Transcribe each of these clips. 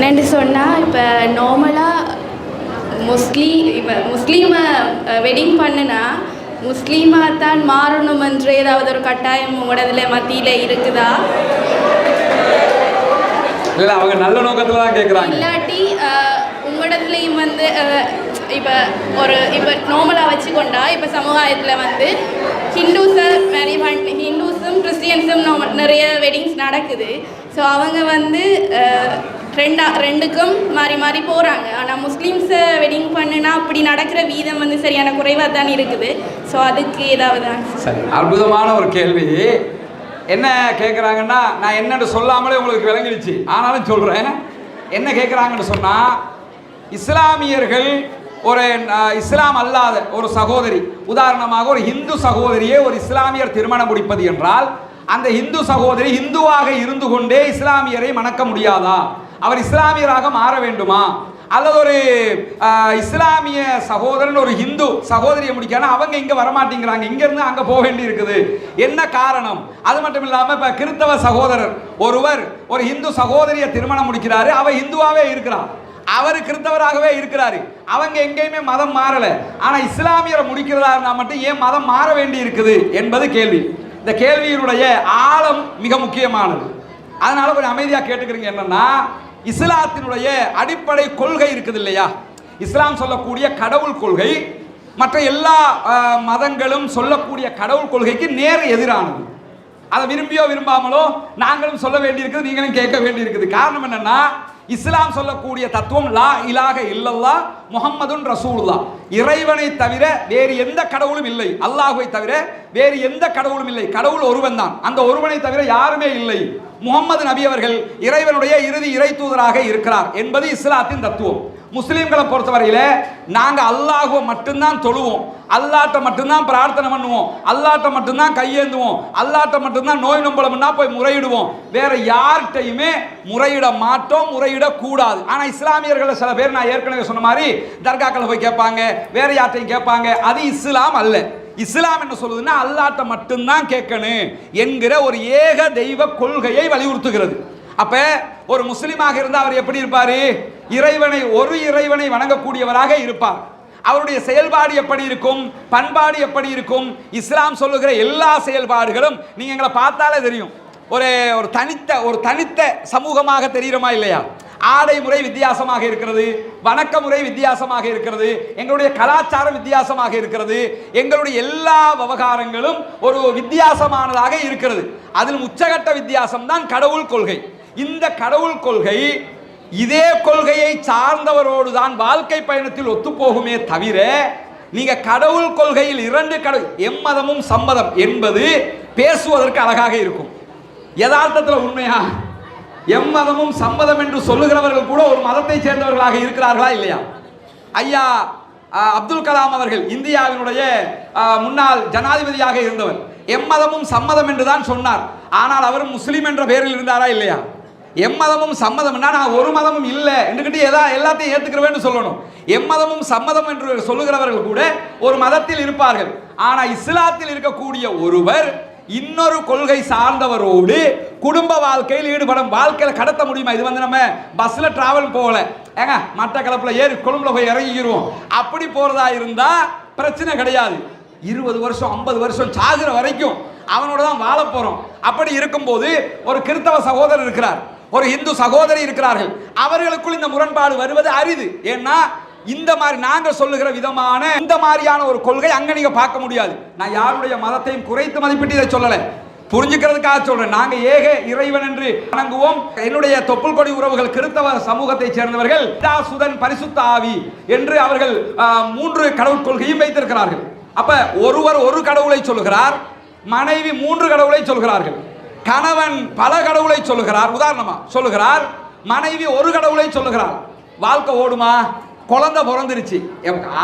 என்னென்னு சொன்னால் இப்போ நார்மலாக முஸ்லீமை வெட்டிங் பண்ணுனா முஸ்லீமாக தான் மாறணுமென்ற ஏதாவது ஒரு கட்டாயம் உங்களோட மத்தியில் இருக்குதா? இல்லை, அவங்க நல்ல நோக்கத்தில் தான் கேட்குறாங்க. இல்லாட்டி உங்களோடதுலேயும் வந்து இப்போ நார்மலாக வச்சுக்கொண்டா இப்போ சமுதாயத்தில் ஹிந்துஸும் கிறிஸ்டியன்ஸும் நிறைய வெட்டிங்ஸ் நடக்குது. ஸோ அவங்க ரெண்டுக்கும் மாறி மாறி போகிறாங்க. ஆனால் முஸ்லீம்ஸை வெட்டிங் பண்ணுனா அப்படி நடக்கிற வீதம் சரியான குறைவாக தான் இருக்குது. ஸோ அதுக்கு ஏதாவது சரி, அற்புதமான ஒரு கேள்வி. என்ன கேட்குறாங்கன்னா, நான் என்னன்னு சொல்லாமலே உங்களுக்கு விளங்கிடுச்சு, ஆனாலும் சொல்கிறேன். என்ன கேட்குறாங்கன்னு சொன்னால், இஸ்லாமியர்கள் ஒரு இஸ்லாம் அல்லாத ஒரு சகோதரி, உதாரணமாக ஒரு இந்து சகோதரியே ஒரு இஸ்லாமியர் திருமணம் முடிப்பது என்றால், அந்த இந்து சகோதரி இந்துவாக இருந்து கொண்டே இஸ்லாமியரை மணக்க முடியாதா? அவர் இஸ்லாமியராக மாற வேண்டுமா? அல்லது ஒரு இஸ்லாமிய சகோதரன் ஒரு இந்து சகோதரியை முடிக்கான அவங்க இங்கே வரமாட்டேங்கிறாங்க, இங்கேருந்து அங்கே போக வேண்டி இருக்குது, என்ன காரணம்? அது மட்டும் இல்லாமல் இப்போ கிறிஸ்தவ சகோதரர் ஒருவர் ஒரு இந்து சகோதரியை திருமணம் முடிக்கிறாரு, அவர் இந்துவாகவே இருக்கிறார், அவர் கிறிஸ்தவராகவே இருக்கிறாரு, அவங்க எங்கேயுமே மதம் மாறலை. ஆனால் இஸ்லாமியரை முடிக்கிறதா இருந்தால் மட்டும் ஏன் மதம் மாற வேண்டி இருக்குது என்பது கேள்வி. இந்த கேள்வியினுடைய ஆழம் மிக முக்கியமானது. அதனால கொஞ்சம் அமைதியாக கேட்டுக்கிறீங்க. என்னன்னா, இஸ்லாத்தினுடைய அடிப்படை கொள்கை இருக்குது இல்லையா? இஸ்லாம் சொல்லக்கூடிய கடவுள் கொள்கை மற்ற எல்லா மதங்களும் சொல்லக்கூடிய கடவுள் கொள்கைக்கு நேர் எதிரானது. அதை விரும்பியோ விரும்பாமலோ நாங்களும் சொல்ல வேண்டியிருக்குது, நீங்களும் கேட்க வேண்டியிருக்குது. காரணம் என்னன்னா, இஸ்லாம் சொல்லக்கூடிய தத்துவம் லா இலாஹ இல்லல்லாஹ் முஹம்மதுன் ரசூலுல்லாஹ், இறைவனை தவிர வேறு எந்த கடவுளும் இல்லை, அல்லாஹ்வை தவிர வேறு எந்த கடவுளும் இல்லை, கடவுள் ஒருவன் தான், அந்த ஒருவனை தவிர யாருமே இல்லை, முகமது நபி அவர்கள் இறைவனுடைய இறுதி இறை தூதராக இருக்கிறார் என்பது இஸ்லாத்தின் தத்துவம். முஸ்லீம்களை பொறுத்தவரையில நாங்க அல்லாஹ்வை மட்டும்தான் தொழுவோம், அல்லாஹ்ட்ட மட்டும்தான் பிரார்த்தனை பண்ணுவோம், அல்லாஹ்ட்ட மட்டும்தான் கையேந்துவோம், அல்லாஹ்ட்ட மட்டும்தான் நோய் நம்பலம்னா போய் முறையிடுவோம், வேற யார்கிட்டையுமே முறையிட மாட்டோம், முறையிடக்கூடாது. ஆனா இஸ்லாமியர்கள் சில பேர் நான் ஏற்கனவே சொன்ன மாதிரி தர்காக்களை போய் கேட்பாங்க, வேற யார்ட்டையும் கேட்பாங்க. அது இஸ்லாம் அல்ல. இஸ்லாம் என்ன சொல்லுதுன்னா, அல்லாஹ்ட்ட மட்டும்தான் கேட்கணும் என்கிற ஒரு ஏக தெய்வ கொள்கையை வலியுறுத்துகிறது. அப்ப ஒரு முஸ்லிமாக இருந்தால் அவர் எப்படி இருப்பாரு? ஒரு இறைவனை வணங்கக்கூடியவராக இருப்பார். அவருடைய செயல்பாடு எப்படி இருக்கும், பண்பாடு எப்படி இருக்கும்? இஸ்லாம் சொல்லுகிற எல்லா செயல்பாடுகளும் நீங்க எங்களை பார்த்தாலே தெரியும், ஒரு தனித்த சமூகமாக தெரியுமா இல்லையா? ஆடை முறை வித்தியாசமாக இருக்கிறது, வணக்க முறை வித்தியாசமாக இருக்கிறது, எங்களுடைய கலாச்சாரம் வித்தியாசமாக இருக்கிறது, எங்களுடைய எல்லா விவகாரங்களும் ஒரு வித்தியாசமானதாக இருக்கிறது. அதில் உச்சகட்ட வித்தியாசம் தான் கடவுள் கொள்கை. இந்த கடவுள் கொள்கை இதே கொள்கையை சார்ந்தவரோடு தான் வாழ்க்கை பயணத்தில் ஒத்துப்போகுமே தவிர, நீங்க கடவுள் கொள்கையில் இரண்டு கடவுள் எம்மதமும் சம்மதம் என்பது பேசுவதற்கு அழகாக இருக்கும், யதார்த்தத்தில் உண்மையா எம்மதமும் சம்மதம் என்று சொல்லுகிறவர்கள் கூட ஒரு மதத்தை சேர்ந்தவர்களாக இருக்கிறார்களா இல்லையா? ஐயா அப்துல் கலாம் அவர்கள் இந்தியாவினுடைய முன்னாள் ஜனாதிபதியாக இருந்தவர், எம்மதமும் சம்மதம் என்று தான் சொன்னார். ஆனால் அவர் முஸ்லீம் என்ற பெயரில் இருந்தாரா இல்லையா? எம்மதமும் சம்மதம்னா நான் ஒரு மதமும் இல்லை என்றுக்கிட்டு எல்லாத்தையும் ஏற்றுக்கிறவேன்னு சொல்லணும். எம்மதமும் சம்மதம் என்று சொல்லுகிறவர்கள் கூட ஒரு மதத்தில் இருப்பார்கள். ஆனால் இஸ்லாத்தில் இருக்கக்கூடிய ஒருவர் இன்னொரு கொள்கை சார்ந்தவரோடு குடும்ப வாழ்க்கையில் ஈடுபடும், வாழ்க்கையில் கடத்த முடியுமா? இது நம்ம பஸ்ல டிராவல் போகல, ஏங்க மற்ற கலப்பில் ஏறி கொழும்புல போய் இறங்கிக்கிறோம், அப்படி போறதா இருந்தா பிரச்சனை கிடையாது. 20 வருஷம் 50 வருஷம் சாகுற வரைக்கும் அவனோட தான் வாழ போறோம். அப்படி இருக்கும்போது ஒரு கிறிஸ்தவ சகோதரர் இருக்கிறார், ஒரு இந்து சகோதரி இருக்கிறார்கள், அவர்களுக்குள் இந்த முரண்பாடு வருவது அரிது. ஏன்னா இந்த மாதிரி நாங்க சொல்லுகிற விதமான இந்த மாதிரியான ஒரு கொள்கை அங்க நீங்க பார்க்க முடியாது. நான் யாருடைய மதத்தையும் குறைத்து மதிப்பிட்டு இதை சொல்லல, புரிஞ்சுக்கிறதுக்காக சொல்றேன். நாங்க ஏக இறைவன் என்று வணங்குவோம். என்னுடைய தொப்புள் கொடி உறவுகள் கிறிஸ்தவ சமூகத்தை சேர்ந்தவர்கள் சுதன் பரிசுத்த ஆவி என்று அவர்கள் 3 கடவுள் கொள்கையும் வைத்திருக்கிறார்கள். அப்ப ஒருவர் ஒரு கடவுளை சொல்லுகிறார், மனைவி 3 கடவுளை சொல்கிறார்கள், கணவன் பல கடவுளை சொல்லுகிறார். உதாரணமா சொல்லுகிறார், மனைவி ஒரு கடவுளை சொல்லுகிறார். வாழ்க்கை ஓடுமா? குழந்தை பிறந்துருச்சு,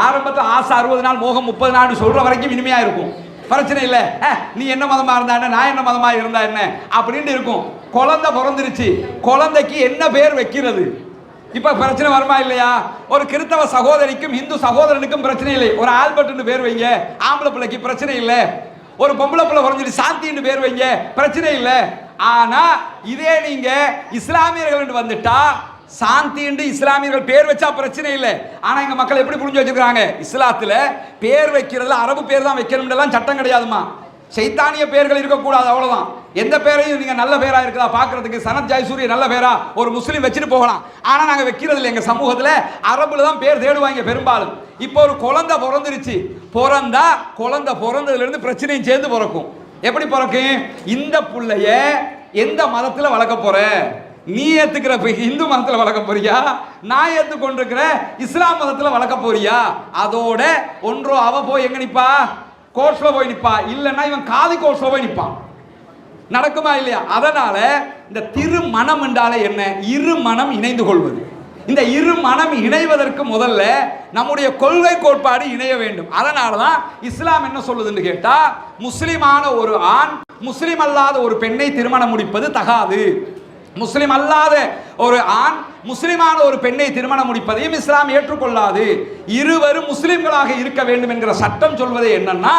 ஆரம்பத்தில் ஆசை 60 நாள், மோகம் 30 நாள் சொல்ற வரைக்கும் இனிமையா இருக்கும், பிரச்சனை இல்லை. நீ என்ன மதமா இருந்தா என்ன, நான் என்ன மதமா இருந்தா என்ன அப்படின்னு இருக்கும். குழந்தை பிறந்துருச்சு, குழந்தைக்கு என்ன பேர் வைக்கிறது? இப்ப பிரச்சனை வருமா இல்லையா? ஒரு கிறிஸ்தவ சகோதரிக்கும் இந்து சகோதரனுக்கும் பிரச்சனை இல்லை, ஒரு ஆல்பர்ட்னு பேர் வைங்க, ஆம்பளை பிள்ளைக்கு பிரச்சனை இல்லை. ஒரு பொம்பளை பிள்ளை குறைஞ்சிட்டு சாந்தின்னு பேர் வைங்க, பிரச்சனை இல்லை. ஆனா இதே நீங்க இஸ்லாமியர்கள் வந்துட்டா சாந்தின்னு இஸ்லாமியர்கள் பேர் வச்சா பிரச்சனை இல்லை. ஆனா எங்க மக்கள் எப்படி புரிஞ்சு வச்சிருக்காங்க, இஸ்லாத்துல பேர் வைக்கிறதுல அரபு பேர் தான் வைக்கணும்னு சட்டம் கிடையாதுமா. சைத்தானிய பேர்கள் இருக்கக்கூடாது, அவ்வளவுதான். எந்த பேரையும் நீங்க நல்ல பேரா இருக்குதா பாக்குறதுக்கு, சனத் ஜெயசூரிய நல்ல பேரா ஒரு முஸ்லீம் வச்சுட்டு போகலாம். ஆனா நாங்க வைக்கிறது இல்லை. எங்க சமூகத்துல அரபுல தான் பேர் தேடுவாங்க பெரும்பாலும். இப்போ ஒரு குழந்தை பிறந்துருச்சு, பிறந்தா குழந்தை பிறந்ததுல இருந்து பிரச்சனையும் சேர்ந்து பிறக்கும். எப்படி பிறக்கும்? இந்த புள்ளைய எந்த மதத்துல வளர்க்க போற, நீ ஏத்துக்கிற இந்து மதத்துல வளர்க்க போறியா, நான் ஏத்துக்கொண்டிருக்கிற இஸ்லாம் மதத்துல வளர்க்க போறியா? அதோட ஒன்றோ அவ போய் எங்க நிப்பா, கோர்ஸ்ல போய் நிப்பா, இல்லைன்னா இவன் காதி கோர்ஸ்ல போய் நிப்பான். நடக்குமா இல்லையா? அதனால இந்த திருமணம் என்றாலே என்ன, இரு மனம் இணைந்து கொள்வது. இந்த இரு மனம் இணைவதற்கு முதல்ல நம்முடைய கொள்கை கோட்பாடு இணைய வேண்டும். அதனால தான் இஸ்லாம் என்ன சொல்லுதுன்னு கேட்டா, முஸ்லிமான ஒரு ஆண் முஸ்லிம் அல்லாத ஒரு பெண்ணை திருமணம் முடிப்பது தகாது. முஸ்லிம் அல்லாத ஒரு ஆண் முஸ்லிமான ஒரு பெண்ணை திருமணம் முடிப்பதையும் இஸ்லாம் ஏற்றுக்கொள்ளாது. இருவரும் முஸ்லிம்களாக இருக்க வேண்டும் என்கிற சட்டம் சொல்வதே என்னன்னா,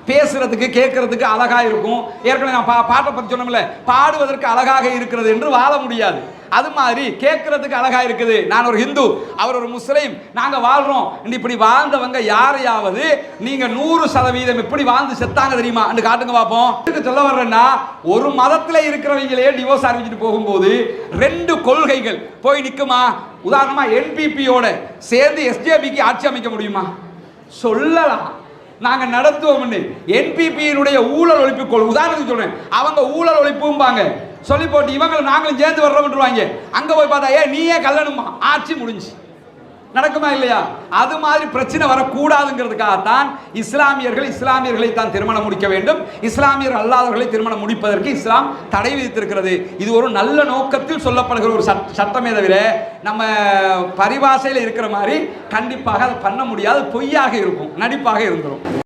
பேசுறதுக்கு கேட்கறதுக்கு அழகா இருக்கும். ஏற்கனவே நான் பாட்டை பற்றி சொன்னோம்ல, பாடுவதற்கு அழகாக இருக்கிறது என்று வாழ முடியாது. அது மாதிரி கேட்கறதுக்கு அழகா இருக்குது. நான் ஒரு ஹிந்து, அவர் ஒரு முஸ்லீம், நாங்க வாழ்றோம். இப்படி வாழ்ந்தவங்க யாரையாவது நீங்க 100% இப்படி வாழ்ந்து செத்தாங்க தெரியுமா என்று காட்டுங்க பார்ப்போம். சொல்ல வர்றேன்னா, ஒரு மதத்துல இருக்கிறவங்களே டிவோர்ஸ் அறிவிச்சிட்டு போகும்போது 2 கொள்கைகள் போய் நிக்குமா? உதாரணமா என்பிபியோட சேர்ந்து எஸ்ஜேபிக்கு ஆட்சி அமைக்க முடியுமா? சொல்லலாம், நாங்க நடத்துவோம். என்பிபியினுடைய ஊழல் ஒழிப்பு கொள்கை உதாரணத்துக்கு சொல்றேன். அவங்க ஊழல் ஒழிப்பும்பாங்க, சொல்லி போட்டு இவங்க நாங்களும் சேர்ந்து வர்றோம்ன்றவாங்க. அங்க போய் பார்த்தா நீயே கல்லணுமா, ஆட்சி முடிஞ்சு. நடக்குமா இல்லையா? அது மாதிரி பிரச்சனை வரக்கூடாதுங்கிறதுக்காகத்தான் இஸ்லாமியர்களை தான் திருமணம் முடிக்க வேண்டும். இஸ்லாமியர் அல்லாதவர்களை திருமணம் முடிப்பதற்கு இஸ்லாம் தடை விதித்திருக்கிறது. இது ஒரு நல்ல நோக்கத்தில் சொல்லப்படுகிற ஒரு சட்டமே தவிர நம்ம பரிபாஷையில் இருக்கிற மாதிரி கண்டிப்பாக அதை பண்ண முடியாது. பொய்யாக இருக்கும், நடிப்பாக இருந்துடும்.